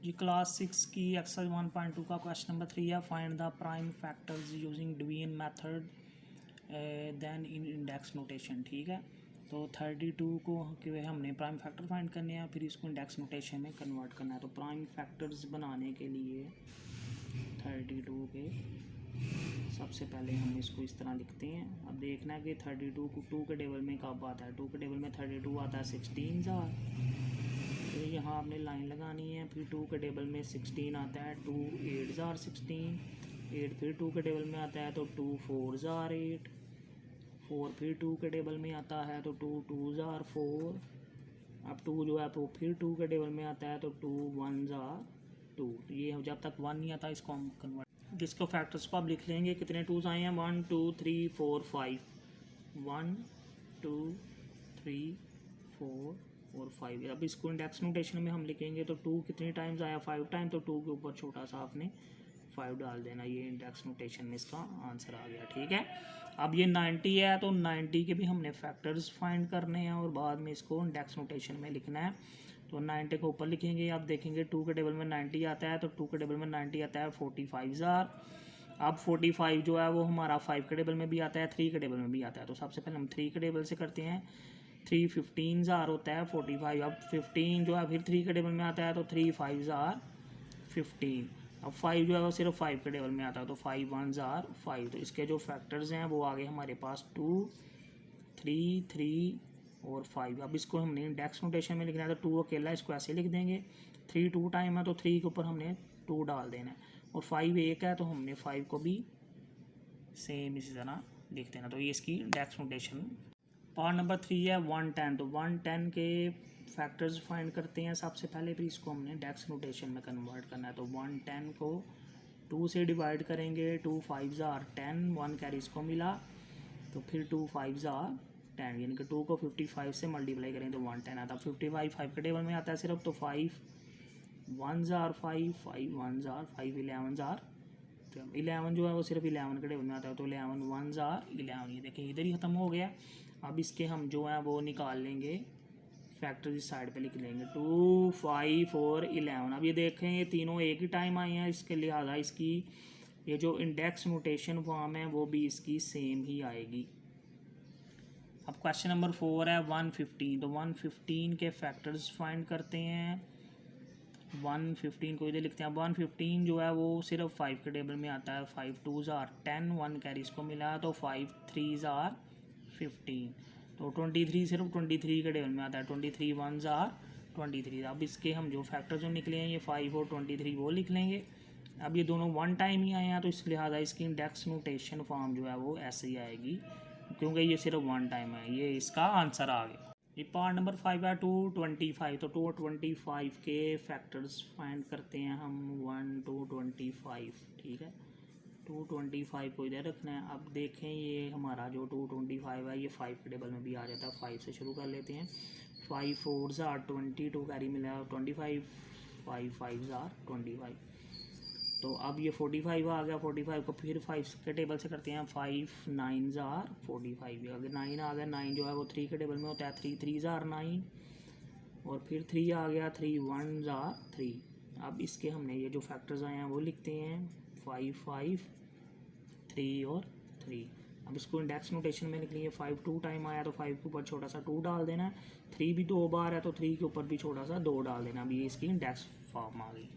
जी class 6 की exercise 1.2 का question number 3 है। Find the prime factors using division method then in index notation. ठीक है, तो 32 को कि हमने प्राइम फैक्टर फाइंड करने हैं, फिर इसको इंडेक्स नोटेशन में कन्वर्ट करना है। तो प्राइम फैक्टर्स बनाने के लिए 32 के सबसे पहले हम इसको इस तरह लिखते हैं। अब देखना है कि 32 को 2 के टेबल में कब आता है। 2 के टेबल में 32 आता है 16,000। तो यहाँ आपने लाइन लगानी है। फिर 2 के टेबल में 16 आता है, 2 8 ज़ार 16, 8 फिर 2 के टेबल में आता है तो 2 4 ज़ार 8, 4 फिर 2 के टेबल में आता है तो 2 2 ज़ार 4। अब 2 जो है तो फिर 2 के टेबल में आता है तो 2 1 ज़ार 2। ये जब तक 1 नहीं आता इसको हम कन्वर्ट, जिसको फैक्टर्स को आप लिख लेंगे। कितने 2s आए हैं, 1 2 3 4 5, 1 2 3 4 और 5। अब इसको इंडेक्स नोटेशन में हम लिखेंगे तो 2 कितने टाइम्स आया, 5 टाइम, तो 2 के ऊपर छोटा सा आपने 5 डाल देना। ये इंडेक्स नोटेशन में इसका आंसर आ गया। ठीक है, अब ये 90 है तो 90 के भी हमने फैक्टर्स फाइंड करने हैं और बाद में इसको इंडेक्स नोटेशन में लिखना है। तो 90 को ऊपर लिखेंगे। आप देखेंगे 2 के टेबल में 90 आता है तो 2 के टेबल में 90 आता है 45,000। अब 45 जो है वो हमारा 5 के टेबल में भी आता है, 3 के टेबल में भी आता है। तो सबसे पहले हम 3 के टेबल से करते हैं। 3 15 ज़ार होता है 45। अब 15 जो है फिर 3 के टेबल में आता है तो 3 5 ज़ार 15। अब 5 जो है वो सिर्फ 5 के टेबल में आता है तो 5 1 ज़ार 5। तो इसके जो फैक्टर्स हैं वो आगे हमारे पास 2 3 3 और 5। अब इसको हमने इंडेक्स नोटेशन में लिखना है तो 2 अकेला इसको ऐसे लिख देंगे। 3 2 टाइम है तो 3 के ऊपर हमने 2 डाल देना है, और 5 1 है तो हमने 5 को भी सेम इसी तरह लिख देना। तो ये इसकी इंडेक्स नोटेशन। पार्ट नंबर 3 है 110। तो 110 के फैक्टर्स फाइंड करते हैं सबसे पहले, फिर इसको हमने इंडेक्स नोटेशन में कन्वर्ट करना है। तो 110 को 2 से डिवाइड करेंगे। 2 5 ज़ार 10, 1 कैरी इसको मिला तो फिर 2 5 ज़ार 10, यानी कि 2 को 55 से मल्टीप्लाई करें तो 110 आता है। 55 5 के टेबल में आता है सिर्फ, तो 5 1 ज़ार 5, 5 1 ज़ार 5, 11 ज़ार 11 जो है वो सिर्फ 11 के टेबल में आता है तो 11 1 ज़ार 11। ये देखिए इधर ही ख़त्म हो गया। अब इसके हम जो है वो निकाल लेंगे, फैक्टर इस साइड पे लिख लेंगे। 2 5 और 11। अब ये देखें ये तीनों एक ही टाइम आए हैं, इसके लिहाजा इसकी ये जो इंडेक्स नोटेशन फॉर्म है वो भी इसकी सेम ही आएगी। अब क्वेश्चन नंबर 4 है 115। तो 115 के फैक्टर्स फाइंड करते हैं। 115 को इधर लिखते हैं। 115 जो है वो सिर्फ 5 के टेबल में आता है। 5 2 ज़ार 10, 1 कैरी इसको मिला तो 5 3 ज़ार 15। तो 23 सिर्फ 23 के टेबल में आता है। 23 1 ज़ार 23। अब इसके हम जो फैक्टर जो निकले हैं ये 5 और 23 वो लिख लेंगे। अब ये दोनों 1 टाइम ही आए हैं तो इस लिहाजा इसकी इंडेक्स नोटेशन फॉर्म जो है वो ऐसे ही आएगी, क्योंकि ये सिर्फ 1 टाइम है। ये इसका आंसर आ गया। ये पार्ट नंबर 5 है 225। तो 225 के फैक्टर्स फाइंड करते हैं हम। 1 2 25। ठीक है, 225 को इधर रखना है। अब देखें ये हमारा जो 225 है ये 5 के टेबल में भी आ जाता है। 5 से शुरू कर लेते हैं। 5 4 ज़ार 22 कैरी मिला 25, 5 5 ज़ार 25। तो अब ये 45 आ गया। 45 को फिर 5 के टेबल से करते हैं। 5 9 ज़ार 45। अगर 9 आ गया, 9 जो है वो 3 के टेबल में होता है। 3 3 ज़ार 9, और फिर 3 आ गया। 3 1 ज़ार 3। अब इसके हमने ये जो फैक्टर्स आए हैं वो लिखते हैं। 5 5 3 और 3। अब इसको इंडेक्स नोटेशन में लिख लिए। 5 2 टाइम आया तो 5 के ऊपर छोटा सा 2 डाल देना। 3 भी 2 बार है तो 3 के ऊपर भी छोटा सा 2 डाल देना। अब ये इसकी इंडेक्स फॉर्म आ गई।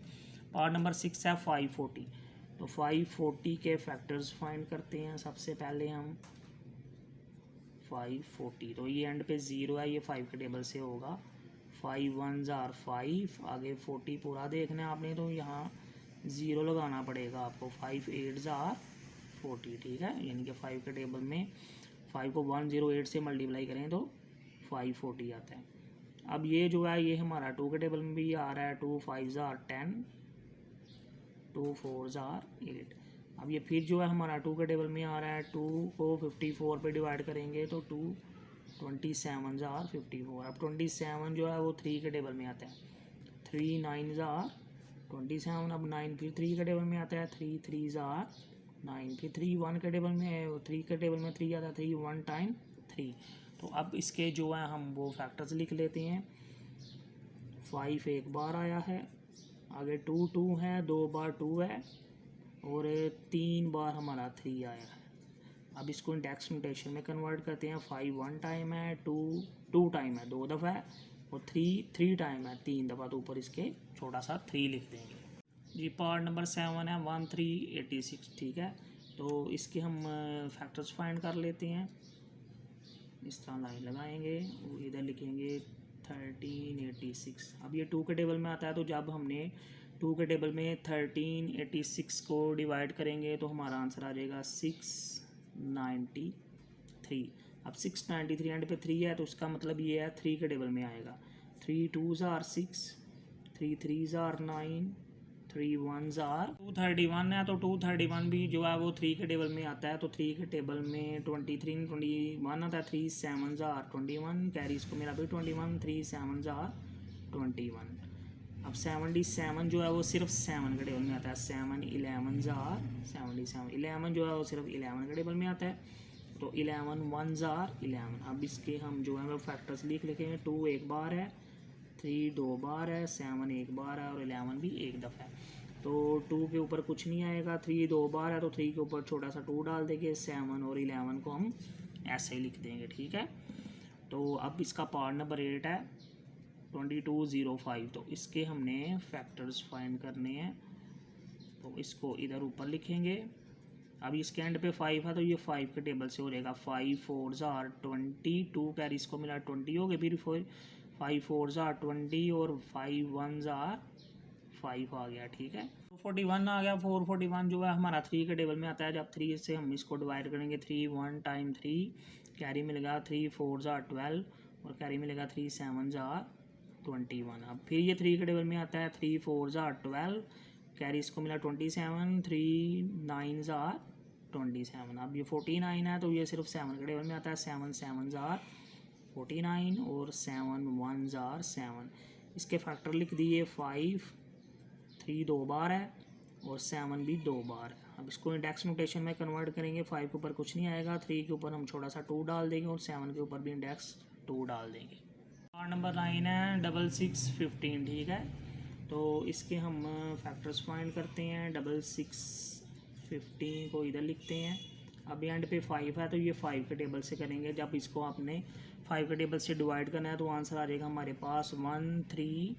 पार्ट नंबर 6 है 540। तो 540 के फैक्टर्स फाइंड करते हैं सबसे पहले हम। 540 तो ये एंड पे 0 है, ये 5 के टेबल से होगा। 5 1 ज़ार 5, आगे 40 पूरा देखना है आपने तो यहाँ 0 लगाना पड़ेगा आपको। 5 8 ज़ार 40। ठीक है, यानी कि 5 के टेबल में 5 को 108 से मल्टीप्लाई करें तो 540 आता है। अब ये जो है ये हमारा 2 के टेबल में भी आ रहा है। 2 5 ज़ार 10, 2 4 ज़ार 8। अब ये फिर जो है हमारा 2 के टेबल में आ रहा है। 2 को 54 पे डिवाइड करेंगे तो 2 27 ज़ार 54। अब 27 जो है वो 3 के टेबल में आता है। 3 9 ज़ार 27। अब 9 फिर 3 के टेबल में आता है। 3 3 ज़ार 9। फिर 3 1 के टेबल में है। 3 के टेबल में 3 आता है। 3 1 टाइम 3। तो अब इसके जो है हम वो फैक्टर्स लिख लेते हैं। 5 एक बार आया है, आगे 2 है, 2 बार 2 है और 3 बार हमारा 3 आया है। अब इसको इंडेक्स नोटेशन में कन्वर्ट करते हैं। 5 1 टाइम है, 2 टाइम है 2 दफ़ा है और 3 टाइम है 3 दफ़ा। तो ऊपर इसके छोटा सा 3 लिख देंगे जी। पार्ट नंबर 7 है 1386, ठीक है। तो इसके हम फैक्टर्स फाइंड कर लेते हैं। इस तरह लाइन लगाएंगे, इधर लिखेंगे 1386। अब ये 2 के टेबल में आता है, तो जब हमने 2 के टेबल में 1386 को डिवाइड करेंगे तो हमारा आंसर आ जाएगा 693। अब 693 एंड पे 3 है, तो उसका मतलब ये है 3 के टेबल में आएगा। 3 2s are 6, 3 3s are 9, 3 1s are 231 है। तो 231 भी जो है वो 3 के टेबल में आता है। तो 3 के टेबल में 23 21 आता है। 3 7s are 21, कैरी इसको मेरा भी 21, 3 7s are 21। अब 77 जो है वो सिर्फ 7 के टेबल में आता है। 7 11s are 77, 11 जो है वो सिर्फ 11 के टेबल में आता है। तो 11 1s are 11। अब इसके हम जो है वो फैक्टर्स लिख लिखेंगे। 2 एक बार है, 3 2 बार है, 7 एक बार है और 11 भी एक दफ़ा है। तो 2 के ऊपर कुछ नहीं आएगा। 3 2 बार है, तो 3 के ऊपर छोटा सा 2 डाल देंगे। 7 और 11 को हम ऐसे ही लिख देंगे, ठीक है। तो अब इसका पार्ट नंबर 8 है 2205। तो इसके हमने फैक्टर्स फाइंड करने हैं। तो इसको इधर ऊपर लिखेंगे। अब इसके एंड पे 5 है, तो ये 5 के टेबल से हो जाएगा। 5 4s are 20, 2 कैरी इसको मिला 20 हो गए। फिर 5 4s are 20 और 5 1s are 5 आ गया, ठीक है। 441 आ गया। 441 जो है हमारा 3 के टेबल में आता है। जब 3 से हम इसको डिवाइड करेंगे, 3 1 टाइम 3 कैरी मिलेगा। 3 4s are 12 और कैरी मिलेगा 3 7s are 21। अब फिर ये 3 के टेबल में आता है। 3 4s are 12, कैरी इसको मिला 27, 3 9s are 27। अब ये 49 है, तो ये सिर्फ 7 के टेबल में आता है। 7 7s are 49 और 7 1s are 7। इसके फैक्टर लिख दिए। 5 3 2 बार है और 7 भी 2 बार है। अब इसको इंडेक्स नोटेशन में कन्वर्ट करेंगे। 5 के ऊपर कुछ नहीं आएगा, 3 के ऊपर हम छोटा सा 2 डाल देंगे और 7 के ऊपर भी इंडेक्स 2 डाल देंगे। पार्ट नंबर 9 है 6615, ठीक है। तो इसके हम फैक्टर्स फाइंड करते हैं। 6615 को इधर लिखते हैं। अब एंड पे 5 है, तो ये 5 के टेबल से करेंगे। जब इसको आपने 5 के टेबल से डिवाइड करना है तो आंसर आ जाएगा हमारे पास 1 3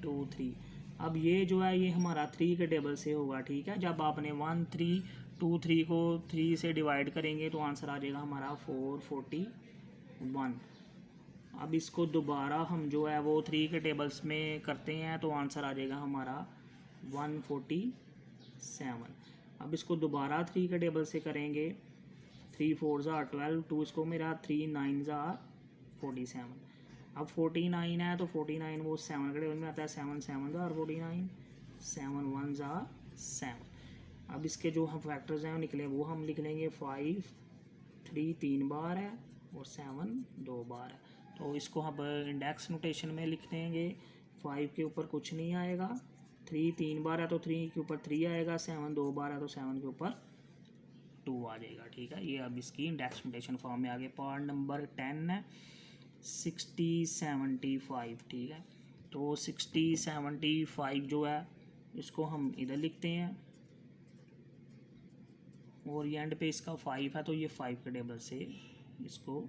2 3। अब ये जो है ये हमारा 3 के टेबल से होगा, ठीक है। जब आपने 1 3 2 3 को 3 से डिवाइड करेंगे तो आंसर आ जाएगा हमारा 441। अब इसको दोबारा हम जो है वो 3 के टेबल्स में करते हैं तो आंसर आ जाएगा हमारा 147। अब इसको दोबारा 3 के टेबल से करेंगे। 3 4s are 12, 2 इसको मेरा 3 9s are 47। अब 49 है, तो 49 वो 7 के टेबल में आता है। 7 7s are 49, 7 1s are 7। अब इसके जो हम फैक्टर्स हैं वो निकले वो हम लिख लेंगे। 5 3 3 बार है और 7 2 बार है। तो इसको हम इंडेक्स नोटेशन में लिख देंगे। 5 के ऊपर कुछ नहीं आएगा। 3 3 बार है, तो 3 के ऊपर 3 आएगा। 7 2 बार है, तो 7 के ऊपर 2 आ जाएगा, ठीक है। ये अब इसकी इंडेक्स नोटेशन फॉर्म में आ गए। पार्ट नंबर 10 है 6075, ठीक है। तो 6075 जो है इसको हम इधर लिखते हैं और ये एंड पे इसका 5 है, तो ये 5 के टेबल से इसको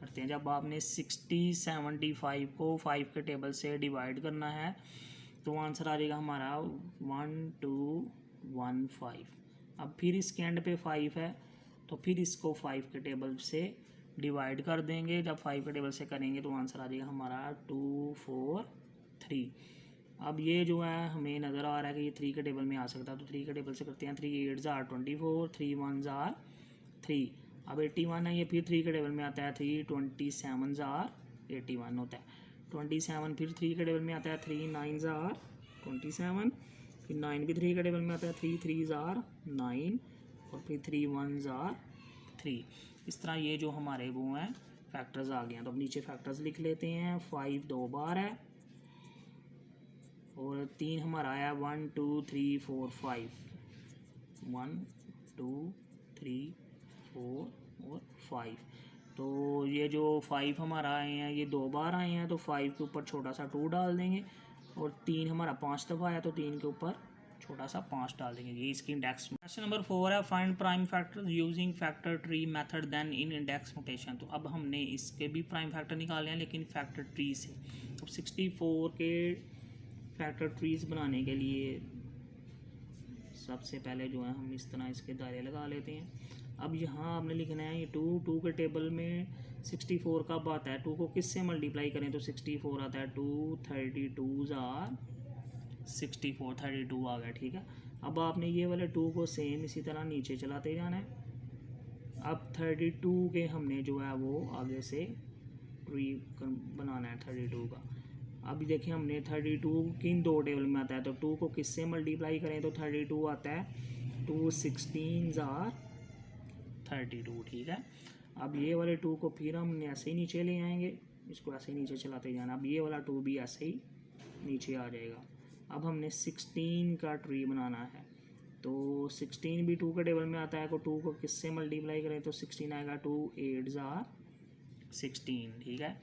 करते हैं। जब आपने 6075 को 5 के टेबल से डिवाइड करना है तो आंसर आ जाएगा हमारा 1215। अब फिर इसके एंड पे 5 है, तो फिर इसको 5 के टेबल से डिवाइड कर देंगे। जब 5 के टेबल से करेंगे तो आंसर आ जाएगा हमारा 243। अब ये जो है हमें नज़र आ रहा है कि ये 3 के टेबल में आ सकता है, तो 3 के टेबल से करते हैं। 3 8s are 24, 3 1s are 3। अब 81 है, ये फिर 3 के टेबल में आता है। 3 27s are 81 होता है। 27 फिर 3 के टेबल में आता है। 3 9s are 27, फिर 9 भी 3 के टेबल में आता है। 3 3s are 9 और फिर 3 1s are 3। इस तरह ये जो हमारे वो हैं फैक्टर्स आ गए हैं। तो अब नीचे फैक्टर्स लिख लेते हैं। 5 2 बार है और 3 हमारा आया 1 2 3 4 5, 1 2 3 4 और 5। तो ये जो 5 हमारा आए हैं ये 2 बार आए हैं, तो 5 के ऊपर छोटा सा 2 डाल देंगे और 3 हमारा 5 दफ़ा आया तो 3 के ऊपर छोटा सा 5 डाल देंगे। ये इसकी इंडेक्स। क्वेश्चन नंबर 4 है find prime factor using factor tree method then in index notation. तो अब हमने इसके भी प्राइम फैक्टर निकाले हैं लेकिन फैक्टर ट्री से। तो 64 के फैक्टर ट्रीज बनाने के लिए सबसे पहले जो है हम इस तरह इसके दायरे लगा लेते हैं। अब यहाँ आपने लिखना है ये 2 के टेबल में 64 कब आता है, 2 को किससे मल्टीप्लाई करें तो 64 आता है, 2 32 आर 64 32 आ गया। ठीक है, अब आपने ये वाले 2 को सेम इसी तरह नीचे चलाते जाना है। अब 32 के हमने जो है वो आगे से ट्री बनाना है 32 का। अब देखिए हमने 32 किन 2 टेबल में आता है तो 2 को किससे मल्टीप्लाई करें तो 32 आता है, 2 16 आर 32। ठीक है, अब ये वाले 2 को फिर हमने ऐसे ही नीचे ले आएंगे, इसको ऐसे ही नीचे चलाते जाना। अब ये वाला 2 भी ऐसे ही नीचे आ जाएगा। अब हमने 16 का ट्री बनाना है तो 16 भी 2 के टेबल में आता है तो 2 को किससे मल्टीप्लाई करें तो 16 आएगा, 2 8 आर 16। ठीक है,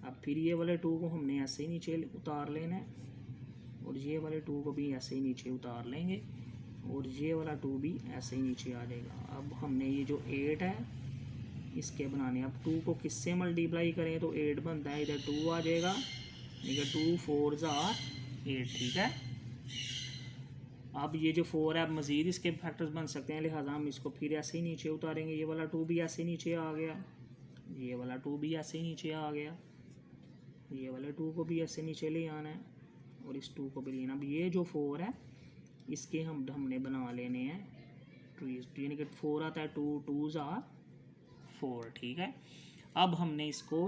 अब फिर ये वाले 2 को हमने ऐसे ही नीचे उतार लेना है और ये वाले 2 को भी ऐसे ही नीचे उतार लेंगे और ये वाला 2 भी ऐसे ही नीचे आ जाएगा। अब हमने ये जो 8 है इसके बनाने, अब 2 को किससे मल्टीप्लाई करें तो 8 बनता है, इधर 2 आ जाएगा, ठीक है, 2 4 आर 8। ठीक है, अब ये जो 4 है अब मज़ीद इसके फैक्टर्स बन सकते हैं, लिहाजा हम इसको फिर ऐसे ही नीचे उतारेंगे। ये वाला 2 भी ऐसे नीचे आ गया, ये वाला 2 भी ऐसे ही नीचे आ गया, ये वाले 2 को भी ऐसे नीचे ले आना है और इस 2 को भी लेना। अब ये जो 4 है इसके हमने बना लेने हैं ट्रीज, यानी कि 4 आता है, 2 2 आर 4। ठीक है, अब हमने इसको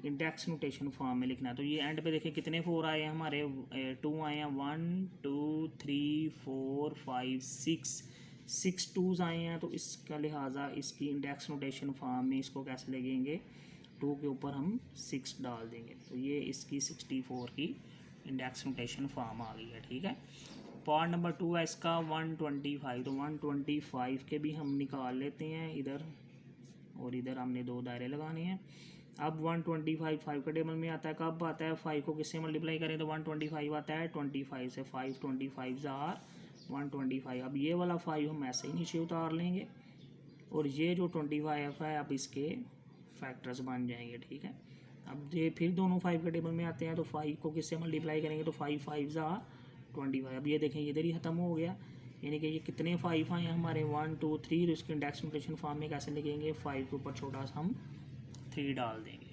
इंडेक्स नोटेशन फॉर्म में लिखना है। तो ये एंड पे देखें कितने 4 आए हैं हमारे, 2 आए हैं, 1 2 3 4 5 6 2s आए हैं। तो इसका लिहाजा इसकी इंडेक्स नोटेशन फॉर्म में इसको कैसे लिखेंगे, 2 के ऊपर हम 6 डाल देंगे। तो ये इसकी 64 की इंडेक्स नोटेशन फॉर्म आ गई है। ठीक है, पार्ट नंबर 2 है इसका 125। तो 125 के भी हम निकाल लेते हैं, इधर और इधर हमने 2 दायरे लगाने हैं। अब 125 5 के टेबल में आता है, कब आता है, 5 को किससे मल्टीप्लाई करें तो 125 आता है, 25 से 5 25 आर 125। अब ये वाला 5 हम ऐसे ही नीचे उतार लेंगे और ये जो 25 है अब इसके फैक्टर्स बन जाएंगे। ठीक है, अब ये फिर दोनों 5 के टेबल में आते हैं तो 5 को किससे मल्टीप्लाई करेंगे तो 5 5 आर 25। अब ये देखें इधर ही ख़त्म हो गया, यानी कि ये कितने 5 आए हैं हमारे, 1 2 3। तो इसके इंडेक्स नोटेशन फॉर्म में कैसे लिखेंगे, 5 के ऊपर छोटा सा हम 3 डाल देंगे।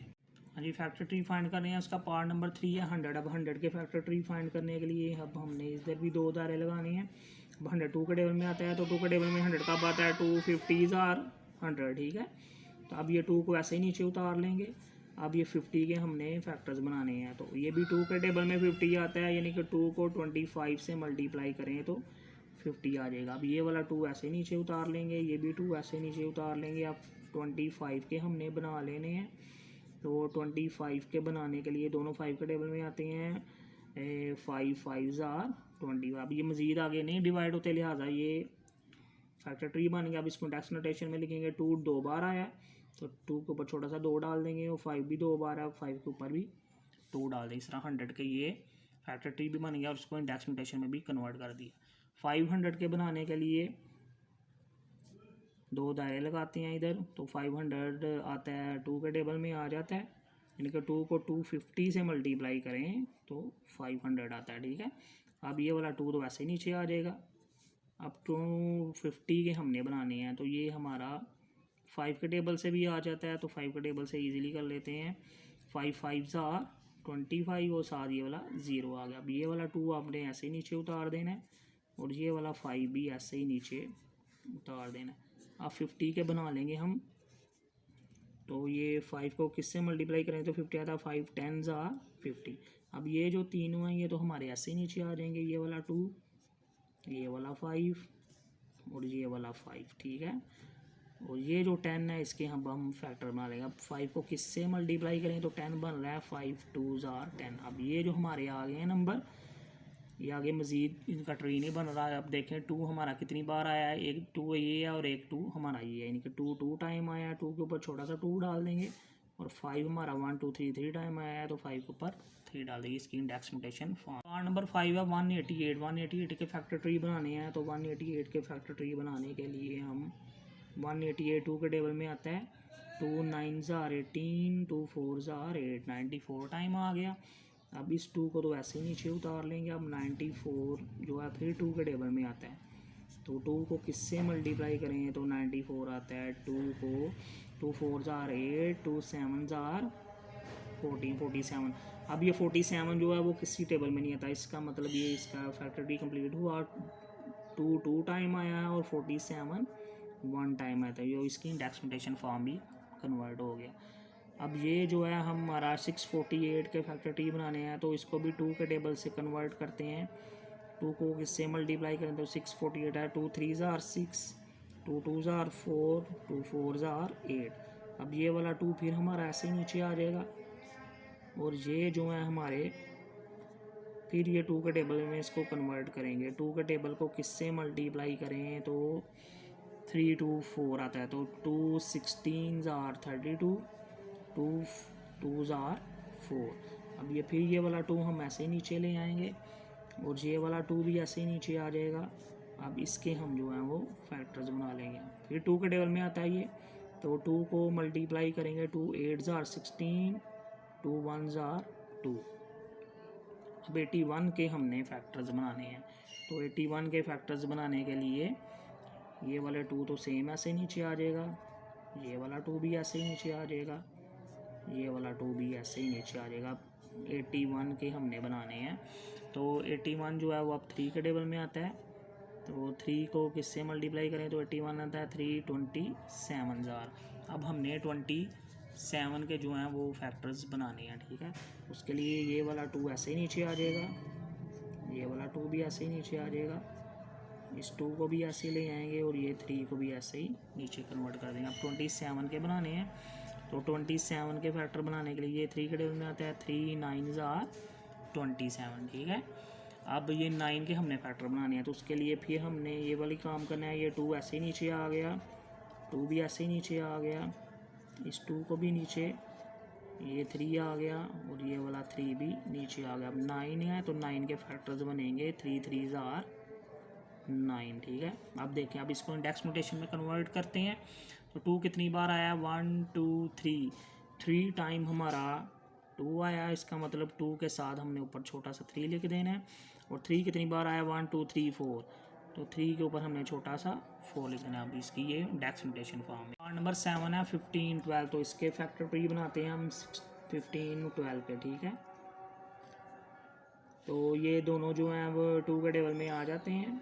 हाँ जी, फैक्टर ट्री फाइंड कर रहे हैं, उसका पार्ट नंबर 3 है 100। अब 100 के फैक्टर ट्री फाइंड करने के लिए अब हमने इधर भी 2 दायरे लगाने हैं। अब 100 2 के टेबल में आता है तो 2 के टेबल में 100 कब आता है, 2 50 आर 100। ठीक है, तो अब ये 2 को ऐसे ही नीचे उतार लेंगे। अब ये 50 के हमने फैक्टर्स बनाने हैं तो ये भी 2 के टेबल में 50 आता है, यानी कि 2 को 25 से मल्टीप्लाई करें तो 50 आ जाएगा। अब ये वाला 2 ऐसे नीचे उतार लेंगे, ये भी 2 ऐसे नीचे उतार लेंगे। अब 25 के हमने बना लेने हैं। तो 25 के बनाने के लिए दोनों 5 के टेबल में आते हैं, 5 5 आर 20। अब ये मज़ीद आगे नहीं डिवाइड होते, लिहाजा ये फैक्टर ट्री बन गया। अब इसको इंडेक्स नोटेशन में लिखेंगे, 2 2 बार आया तो 2 के ऊपर छोटा सा 2 डाल देंगे और 5 भी 2 बार है, 5 के ऊपर भी 2 डाल देंगे। इस तरह 100 के ये फैक्टर ट्री भी बन गया और उसको इंडेक्स नोटेशन में भी कन्वर्ट कर दिया। 500 के बनाने के लिए 2 दायरे लगाते हैं इधर, तो 500 आता है 2 के टेबल में आ जाता है, यानी कि 2 को 250 से मल्टीप्लाई करें तो 500 आता है। ठीक है, अब ये वाला 2 तो वैसे ही नीचे आ जाएगा। अब 250 के हमने बनाने हैं तो ये हमारा 5 के टेबल से भी आ जाता है, तो 5 के टेबल से इजीली कर लेते हैं। 5 5 आर 25 और साथ ये वाला 0 आ गया। अब ये वाला 2 आपने ऐसे ही नीचे उतार देना है और ये वाला 5 भी ऐसे ही नीचे उतार देना है। अब 50 के बना लेंगे हम, तो ये 5 को किससे मल्टीप्लाई करें तो 50 आता है, 5 10 आर 50। अब ये जो तीनों हैं ये तो हमारे ऐसे ही नीचे आ जाएंगे, ये वाला 2 ये वाला 5 और ये वाला 5। ठीक है, और ये जो 10 है इसके हम फैक्टर बना लेंगे। अब 5 को किससे मल्टीप्लाई करें तो 10 बन रहा है, 5 2 आर 10। अब ये जो हमारे आ गए हैं नंबर, ये आगे मज़ीद इनका ट्री नहीं बन रहा है। अब देखें 2 हमारा कितनी बार आया है, एक 2 ये है और एक 2 हमारा ये है, यानी कि 2 2 टाइम आया है। 2 के ऊपर छोटा सा 2 डाल देंगे और 5 हमारा 1 2 3 3 टाइम आया है, तो 5 के ऊपर 3 डाल देंगे। इसकी index notation form. Part number 5 है 188 के फैक्टर ट्री बनाने हैं। तो 188 के फैक्टर ट्री बनाने के लिए हम 188 2 के टेबल में आता है, 2 9s are 18, 2 4s are 8, 94 time आ गया। अब इस 2 को तो ऐसे ही नीचे उतार लेंगे। अब 94 जो है फिर 2 के टेबल में आता है, तो 2 को किससे मल्टीप्लाई करेंगे तो 94 आता है। 2 को 2 4s are 8, 2 7s are 14, 47। अब ये 47 जो है वो किसी टेबल में नहीं आता, इसका मतलब ये इसका फैक्टर ट्री कंप्लीट हुआ। 2 2 टाइम आया है और 47 1 टाइम आया था, ये इसकी इंडेक्स नोटेशन फॉर्म भी कन्वर्ट हो गया। अब ये जो है हमारा 648 के फैक्टर ट्री बनाने हैं, तो इसको भी 2 के टेबल से कन्वर्ट करते हैं। 2 को किससे मल्टीप्लाई करें तो 648 है, 2 3s are 6, 2 2s are 4, 2 4s are 8। अब ये वाला 2 फिर हमारा ऐसे ही नीचे आ जाएगा, और ये जो है हमारे फिर ये 2 के टेबल में इसको कन्वर्ट करेंगे। 2 के टेबल को किससे मल्टीप्लाई करें तो 3 2 4 आता है, तो 2 16s are 32, 2 2s are 4। अब ये फिर ये वाला 2 हम ऐसे ही नीचे ले आएंगे, और ये वाला 2 भी ऐसे ही नीचे आ जाएगा। अब इसके हम जो हैं वो फैक्टर्स बना लेंगे। फिर 2 के टेबल में आता है ये, तो 2 को मल्टीप्लाई करेंगे, 2 8s are 16, 2 1s are 2। अब 81 के हमने फैक्टर्स बनाने हैं, तो 81 के फैक्टर्स बनाने के लिए ये वाले 2 तो सेम ऐसे नीचे आ जाएगा, ये वाला 2 भी ऐसे ही नीचे आ जाएगा, ये वाला 2 भी ऐसे ही नीचे आ जाएगा। 81 के हमने बनाने हैं, तो 81 जो है वो अब 3 के टेबल में आता है, तो 3 को किससे मल्टीप्लाई करें तो 81 आता है 3 27 जार। अब हमने 27 के जो हैं वो फैक्टर्स बनाने हैं, ठीक है। उसके लिए ये वाला 2 ऐसे ही नीचे आ जाएगा, ये वाला 2 भी ऐसे ही नीचे आ जाएगा, इस 2 को भी ऐसे ले आएंगे, और ये 3 को भी ऐसे ही नीचे कन्वर्ट कर देंगे। अब 27 के बनाने हैं, तो 27 के फैक्टर बनाने के लिए ये 3 के टेबल में आता है, 3 9s are 27, ठीक है। अब ये 9 के हमने फैक्टर बनाने हैं, तो उसके लिए फिर हमने ये वाली काम करना है। ये 2 ऐसे ही नीचे आ गया, 2 भी ऐसे ही नीचे आ गया, इस 2 को भी नीचे, ये 3 आ गया, और ये वाला 3 भी नीचे आ गया। अब 9 है, तो 9 के फैक्टर्स बनेंगे, 3 3s are 9, ठीक है। अब देखें, अब इसको इंडेक्स नोटेशन में कन्वर्ट करते हैं। तो 2 कितनी बार आया 1 2 3 टाइम हमारा 2 आया, इसका मतलब 2 के साथ हमने ऊपर छोटा सा 3 लिख देना है। और 3 कितनी बार आया 1 2 3 4, तो 3 के ऊपर हमने छोटा सा 4 लिख देना है। अब इसकी ये इंडेक्स नोटेशन फॉर्म है। पार्ट नंबर 7 है 15 12, तो इसके फैक्टर ट्री बनाते हैं हम 15 12 के, ठीक है। तो ये दोनों जो हैं वो 2 के टेबल में आ जाते हैं,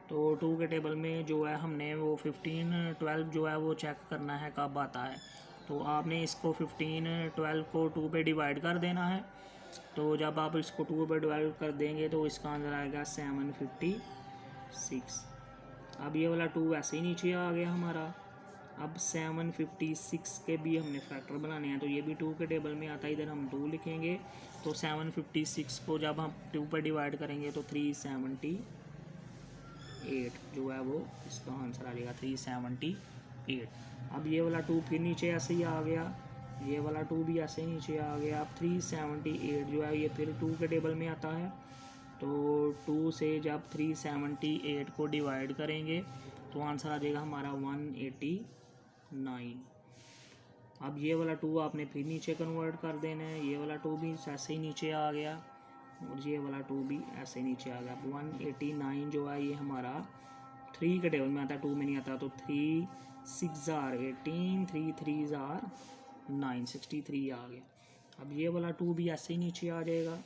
तो 2 के टेबल में जो है हमने वो 15 12 जो है वो चेक करना है कब आता है। तो आपने इसको 15 12 को 2 पे डिवाइड कर देना है, तो जब आप इसको 2 पे डिवाइड कर देंगे तो इसका आंसर आएगा 756। अब ये वाला 2 ऐसे ही नीचे आ गया हमारा। अब 756 के भी हमने फैक्टर बनाने हैं, तो ये भी 2 के टेबल में आता है, इधर हम 2 लिखेंगे। तो 756 को जब हम 2 पे डिवाइड करेंगे तो 378 जो है वो इसका आंसर आ जाएगा 378। अब ये वाला 2 फिर नीचे ऐसे ही आ गया, ये वाला 2 भी ऐसे ही नीचे आ गया। अब 378 जो है ये फिर 2 के टेबल में आता है, तो 2 से जब 378 को डिवाइड करेंगे तो आंसर आ जाएगा हमारा 189। अब ये वाला 2 आपने फिर नीचे कन्वर्ट कर देना है, ये वाला 2 भी ऐसे ही नीचे आ गया, और ये वाला 2 भी ऐसे नीचे आ गया। 189 जो है ये हमारा 3 के टेबल में आता है, 2 में नहीं आता, तो 3 6s are 18, 3 3s are 9, 63 आ गया। अब ये वाला 2 भी ऐसे ही नीचे आ जाएगा,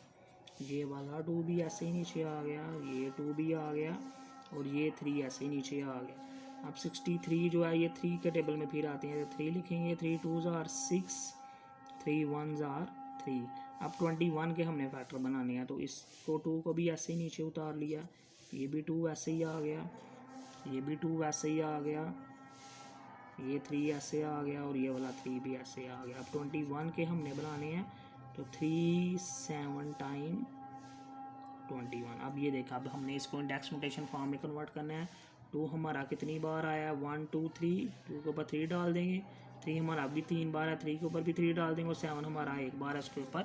ये वाला 2 भी ऐसे ही नीचे आ गया, ये 2 भी आ गया, और ये 3 ऐसे ही नीचे आ गया। अब 63 जो है ये 3 के टेबल में फिर आते हैं, तो 3 लिखेंगे, 3 2s are 6, 3 1s are 3। अब 21 के हमने फैक्टर बनाने हैं, तो इसको 2 को भी ऐसे ही नीचे उतार लिया, ये भी 2 ऐसे ही आ गया, ये भी 2 ऐसे ही आ गया, ये 3 ऐसे आ गया, और ये वाला 3 भी ऐसे आ गया। अब 21 के हमने बनाने हैं, तो 3 7 टाइम 21। अब ये देखा, अब हमने इसको इंडेक्स नोटेशन फॉर्म में कन्वर्ट करना है। 2 हमारा कितनी बार आया 1 2 3, 2 के ऊपर 3 डाल देंगे, 3 हमारा अभी 3 बार है, 3 के ऊपर भी 3 डाल देंगे और 7 हमारा एक बार है, उसके ऊपर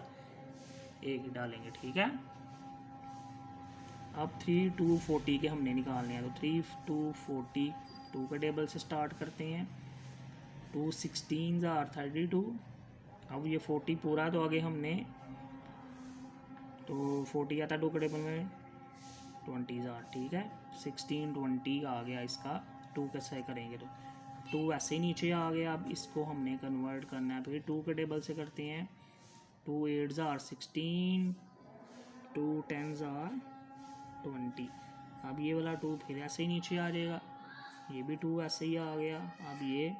1 ही डालेंगे, ठीक है। अब 3 2 40 के हमने निकालने हैं, तो 3 2 40 2 के टेबल से स्टार्ट करते हैं। 2 16 आर 32। अब ये 40 पूरा, तो आगे हमने तो 40 आता है 2 के टेबल में, 20 आर, ठीक है। 16 20 आ गया इसका, 2 कैसे करेंगे तो 2 ऐसे ही नीचे आ गया। अब इसको हमने कन्वर्ट करना है, फिर 2 के टेबल से करते हैं। 2 8 आर 16, 2 10 आर 20। अब ये वाला 2 फिर ऐसे ही नीचे आ जाएगा, ये भी 2 ऐसे ही आ गया। अब ये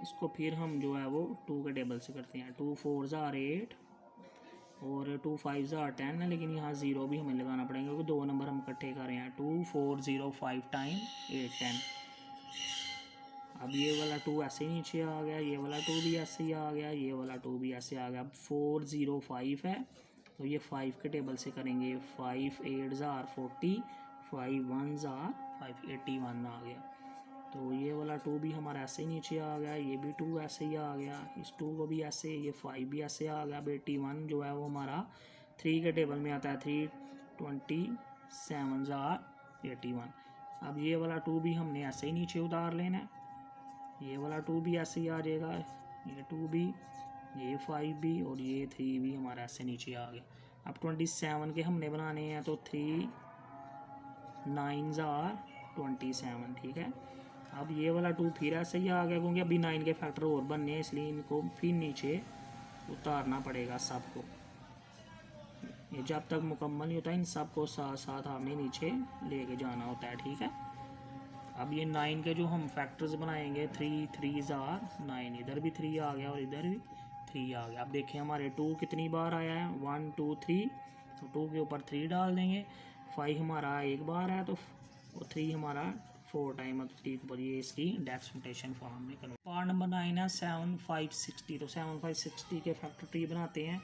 इसको फिर हम जो है वो 2 के टेबल से करते हैं। 2 4 आर 8 और 2 5 आर 10 है, लेकिन यहाँ 0 भी हमें लगाना पड़ेगा क्योंकि 2 नंबर हम इकट्ठे कर रहे हैं। 2 4 0 5 टाइम 8 10। अब ये वाला 2 ऐसे ही नीचे आ गया, ये वाला 2 भी ऐसे ही आ गया, ये वाला 2 भी ऐसे आ गया। अब 4 0 5 है, तो ये 5 के टेबल से करेंगे। 5 8 आर 40, 5 1 आर 5 81 आ गया। तो ये वाला 2 भी हमारा ऐसे ही नीचे आ गया, ये भी 2 ऐसे ही आ गया, इस 2 को भी ऐसे, ये 5 भी ऐसे आ गया। 81 जो है वो हमारा 3 के टेबल में आता है। 3 27 आर 81। अब ये वाला 2 भी हमने ऐसे ही नीचे उतार लेना है, ये वाला 2 भी ऐसे ही आ जाएगा, ये 2 भी, ये 5 भी और ये 3 भी हमारा ऐसे नीचे आ गया। अब 27 के हमने बनाने हैं, तो 3 9 आर 27, ठीक है। अब ये वाला 2 फिर ऐसे ही आ गया क्योंकि अभी 9 के फैक्टर और बनने हैं, इसलिए इनको फिर नीचे उतारना पड़ेगा सबको। ये जब तक मुकम्मल नहीं होता, इन सबको साथ साथ हमने नीचे लेके जाना होता है, ठीक है। अब ये 9 के जो हम फैक्टर्स बनाएंगे, 3 3 आर 9, इधर भी 3 आ गया और इधर भी 3 आ गया। अब देखिए हमारे 2 कितनी बार आया है, 1 2 3, तो 2 के ऊपर 3 डाल देंगे। 5 हमारा एक बार है, तो 3 हमारा 4 टाइम, 3 के ऊपर, ये इसकी डेसिमटेशन फॉर्म में करो। पार्ट नंबर 9 है 7 5 60। तो 7 5 60 के फैक्टर ट्री बनाते हैं।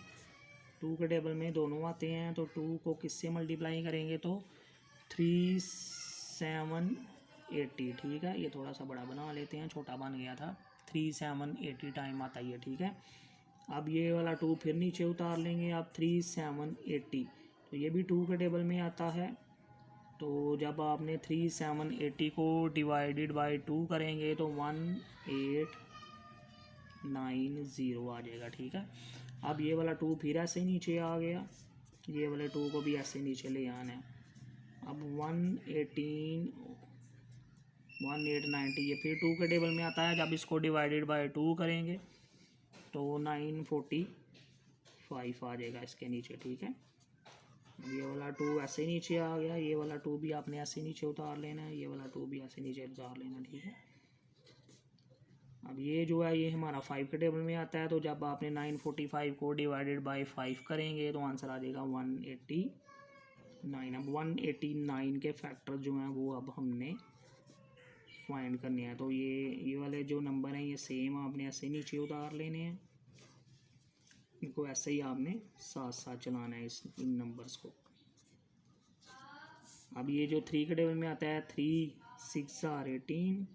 2 के टेबल में दोनों आते हैं, तो 2 को किससे मल्टीप्लाई करेंगे, तो 3 7 80, ठीक है। ये थोड़ा सा बड़ा बना लेते हैं, छोटा बन गया था। 3 7 80 टाइम आता है, ठीक है। अब ये वाला 2 फिर नीचे उतार लेंगे। अब 3 7 80, तो ये भी 2 के टेबल में आता है। तो जब आपने 3 7 80 को डिवाइडेड बाय 2 करेंगे तो 1 8 9 0 आ जाएगा, ठीक है। अब ये वाला 2 फिर ऐसे नीचे आ गया, ये वाले 2 को भी ऐसे नीचे ले आना है। अब 118 1890, ये फिर 2 के टेबल में आता है। जब इसको डिवाइडेड बाय 2 करेंगे तो 945 आ जाएगा इसके नीचे, ठीक है। ये वाला 2 ऐसे नीचे आ गया, ये वाला 2 भी आपने ऐसे नीचे उतार लेना है, ये वाला 2 भी ऐसे नीचे उतार लेना, ठीक है। अब ये जो है ये हमारा 5 के टेबल में आता है। तो जब आपने 945 को डिवाइडेड बाय 5 करेंगे तो आंसर आ जाएगा 189। अब 189 के फैक्टर जो हैं वो अब हमने फाइंड करने हैं। तो ये वाले जो नंबर हैं ये सेम आपने ऐसे नीचे उतार लेने हैं, इनको ऐसे ही आपने साथ साथ चलाना है इन नंबर्स को। अब ये जो 3 के टेबल में आता है, 3 6 आर 18,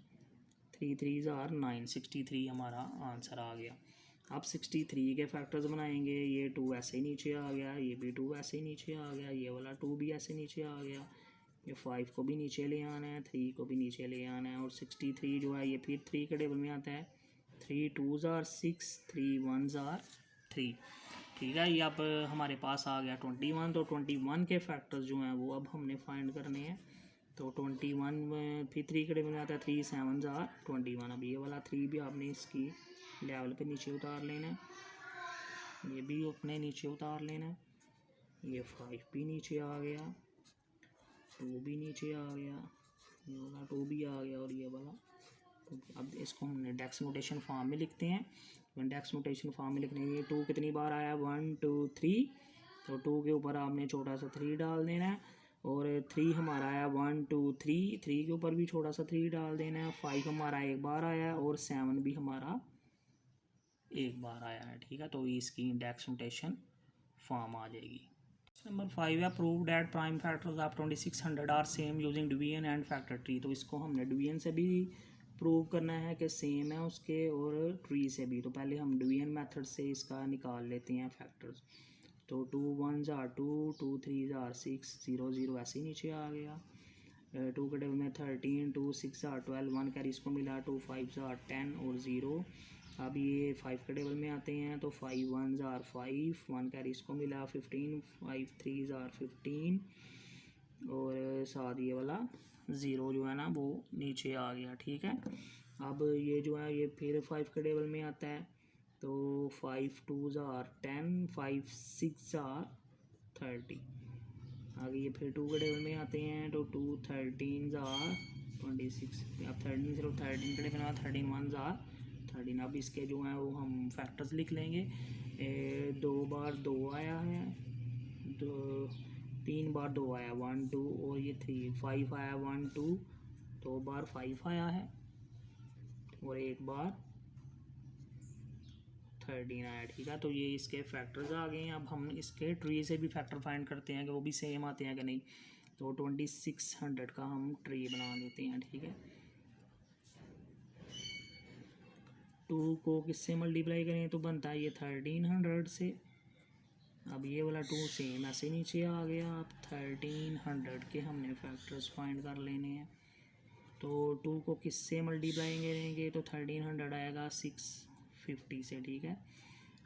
3 3 आर 9, 63 हमारा आंसर आ गया। अब 63 के फैक्टर्स बनाएंगे। ये 2 ऐसे ही नीचे आ गया, ये भी 2 ऐसे ही नीचे आ गया, ये वाला 2 भी ऐसे नीचे आ गया, ये 5 को भी नीचे ले आना है, 3 को भी नीचे ले आना है। और 63 जो है ये फिर 3 के टेबल में आता है। 3 2 आर 6, 3 1 आर 3, ठीक है। ये अब हमारे पास आ गया 21। तो 21 के फैक्टर्स जो हैं वो अब हमने फाइंड करने हैं। तो 21 में फिर 3 के टेबल में आता है। 3 7 आर 21। अब ये वाला 3 भी आपने इसकी लेवल पे नीचे उतार लेना है, ये भी अपने नीचे उतार लेना है। ये 5 भी नीचे आ गया, 2 भी नीचे आ गया, ये वाला 2 भी आ गया और ये वाला 2। अब इसको हमने डेक्स नोटेशन फॉर्म में लिखते हैं। डेक्स नोटेशन फॉर्म में लिखने के लिए 2 कितनी बार आया, 1 2 3, तो 2 के ऊपर आपने छोटा सा 3 डाल देना है। और 3 हमारा आया 1 2 3, 3 के ऊपर भी छोटा सा 3 डाल देना है। 5 हमारा एक बार आया और 7 भी हमारा एक बार आया है, ठीक है। तो इसकी डेक्स नोटेशन फॉर्म आ जाएगी। नंबर 5 है prove that prime factors of 2600 are same using division and factor tree. तो इसको हमने डिवीजन से भी प्रूव करना है कि सेम है उसके और ट्री से भी। तो पहले हम डिवीजन मेथड से इसका निकाल लेते हैं फैक्टर्स। तो 2 1s are 2, 2 3s are 6, 0 0 ऐसे ही नीचे आ गया। 2 के टेबल में 13, 2 6 are 12, 1 कैरी इसको मिला, 2 5s are 10 और 0। अब ये 5 के टेबल में आते हैं तो 5 1s are 5, 1 कैरी इसको मिला, 15, 5 3s are 15 और साथ ये वाला 0 जो है ना वो नीचे आ गया, ठीक है। अब ये जो है ये फिर 5 के टेबल में आता है तो 5 2s are 10, 5 6 are 30। आगे ये फिर 2 के टेबल में आते हैं तो 2 13s are 26। अब 13 सिर्फ 13 के टेबल में 13 1s are 13। अब इसके जो हैं वो हम फैक्टर्स लिख लेंगे। 2 बार 2 आया है, 3 बार 2 आया 1 2 और ये 3 5 आया 1 2, 2 बार 5 आया है और 1 बार 13 आया, ठीक है। तो ये इसके फैक्टर्स आ गए हैं। अब हम इसके ट्री से भी फैक्टर फाइंड करते हैं कि वो भी सेम आते हैं कि नहीं। तो 2600 का हम ट्री बना लेते हैं, ठीक है। 2 को किससे मल्टीप्लाई करें तो बनता है ये 1300 से। अब ये वाला 2 सेम ऐसे नीचे आ गया। अब 1300 के हमने फैक्टर्स फाइंड कर लेने हैं। तो 2 को किससे मल्टीप्लाई करेंगे तो 1300 आएगा 650 से, ठीक है।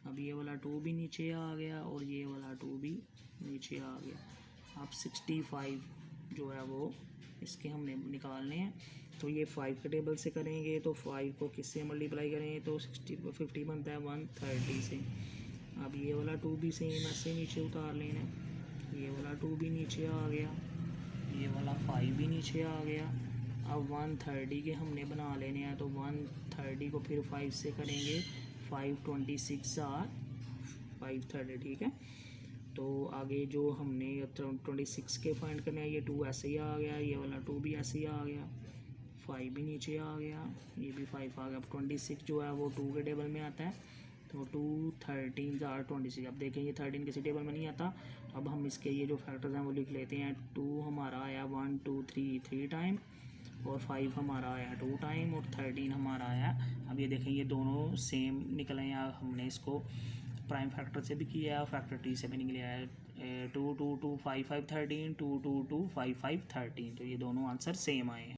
अब ये वाला 2 भी नीचे आ गया और ये वाला 2 भी नीचे आ गया। अब 65 जो है वो इसके हमने निकालने हैं। तो ये 5 के टेबल से करेंगे तो 5 को किससे मल्टीप्लाई करेंगे तो 50 बनता है 130 से। अब ये वाला 2 भी सेम ऐसे नीचे उतार लेना है। ये वाला 2 भी नीचे आ गया, ये वाला 5 भी नीचे आ गया। अब 130 के हमने बना लेने हैं तो 130 को फिर 5 से करेंगे, 5 26 आर 530, ठीक है। तो आगे जो हमने 26 के फाइंड करने हैं, ये 2 ऐसे ही आ गया, ये वाला 2 भी ऐसे ही आ गया, 5 भी नीचे आ गया, ये भी 5 आ गया। अब 26 जो है वो 2 के टेबल में आता है तो 2 13 आर 26। अब देखें ये 13 किसी टेबल में नहीं आता। अब हम इसके ये जो फैक्टर्स हैं वो लिख लेते हैं। 2 हमारा आया 1 2 3 टाइम और 5 हमारा आया 2 टाइम और 13 हमारा आया। अब ये देखें ये दोनों सेम निकले हैं। हमने इसको प्राइम फैक्टर से भी किया है और फैक्टर टी से भी निकला है। 2 2 2 5 5 13, 2 2 2 5 5 13। तो ये दोनों आंसर सेम आए हैं।